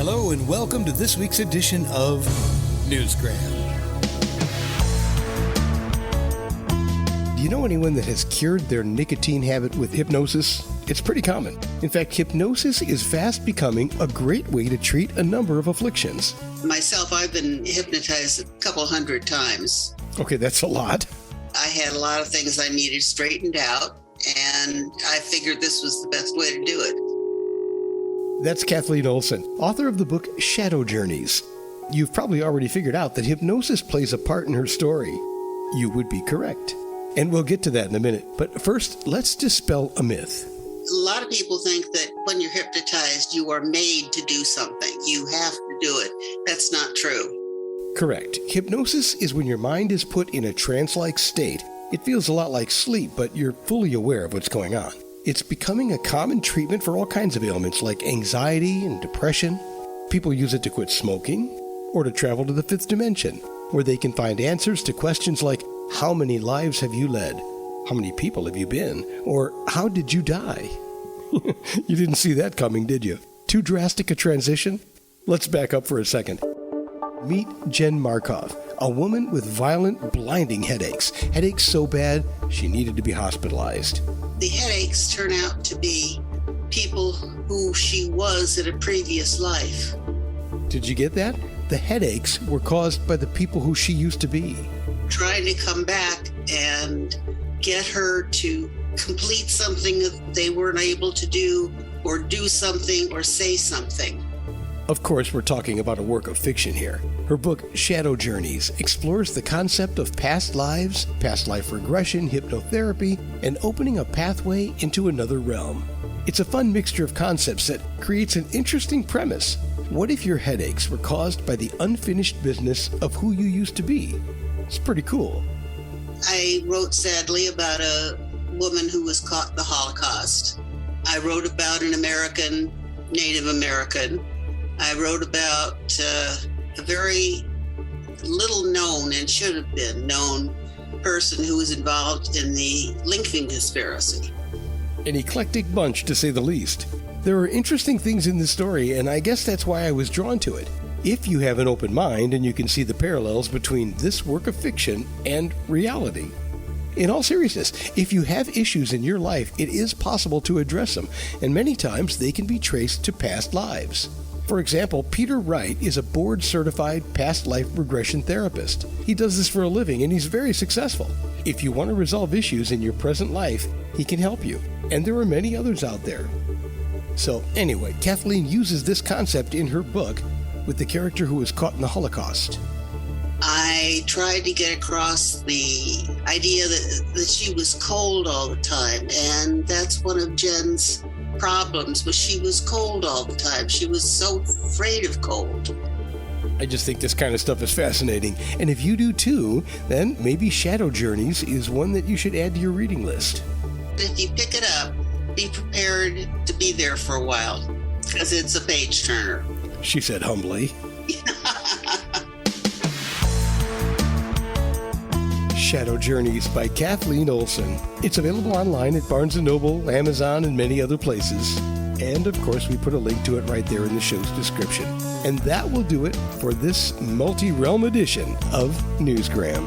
Hello and welcome to this week's edition of Newsgram. Do you know anyone that has cured their nicotine habit with hypnosis? It's pretty common. In fact, hypnosis is fast becoming a great way to treat a number of afflictions. Myself, I've been hypnotized a couple hundred times. Okay, that's a lot. I had a lot of things I needed straightened out, and I figured this was the best way to do it. That's Kathleen Olson, author of the book Shadow Journeys. You've probably already figured out that hypnosis plays a part in her story. You would be correct. And we'll get to that in a minute. But first, let's dispel a myth. A lot of people think that when you're hypnotized, you are made to do something. You have to do it. That's not true. Correct. Hypnosis is when your mind is put in a trance-like state. It feels a lot like sleep, but you're fully aware of what's going on. It's becoming a common treatment for all kinds of ailments like anxiety and depression. People use it to quit smoking or to travel to the fifth dimension, where they can find answers to questions like, how many lives have you led? How many people have you been? Or how did you die? You didn't see that coming, did you? Too drastic a transition? Let's back up for a second. Meet Jen Markov, a woman with violent, blinding headaches. Headaches so bad, she needed to be hospitalized. The headaches turn out to be people who she was in a previous life. Did you get that? The headaches were caused by the people who she used to be. Trying to come back and get her to complete something that they weren't able to do, or do something, or say something. Of course, we're talking about a work of fiction here. Her book, Shadow Journeys, explores the concept of past lives, past life regression, hypnotherapy, and opening a pathway into another realm. It's a fun mixture of concepts that creates an interesting premise. What if your headaches were caused by the unfinished business of who you used to be? It's pretty cool. I wrote sadly about a woman who was caught in the Holocaust. I wrote about an American, Native American. I wrote about a very little known and should have been known person who was involved in the Lincoln conspiracy. An eclectic bunch, to say the least. There are interesting things in this story, and I guess that's why I was drawn to it. If you have an open mind and you can see the parallels between this work of fiction and reality. In all seriousness, if you have issues in your life, it is possible to address them, and many times they can be traced to past lives. For example, Peter Wright is a board-certified past life regression therapist. He does this for a living, and he's very successful. If you want to resolve issues in your present life, he can help you, and there are many others out there. So anyway, Kathleen uses this concept in her book with the character who was caught in the Holocaust. I tried to get across the idea that she was cold all the time, and that's one of Jen's problems, was she was cold all the time. She was so afraid of cold. I just think this kind of stuff is fascinating, and if you do too, then maybe Shadow Journeys is one that you should add to your reading list. If you pick it up, be prepared to be there for a while, because it's a page turner. She said humbly. Shadow Journeys by Kathleen Olson. It's available online at Barnes & Noble, Amazon, and many other places. And, of course, we put a link to it right there in the show's description. And that will do it for this multi-realm edition of Newsgram.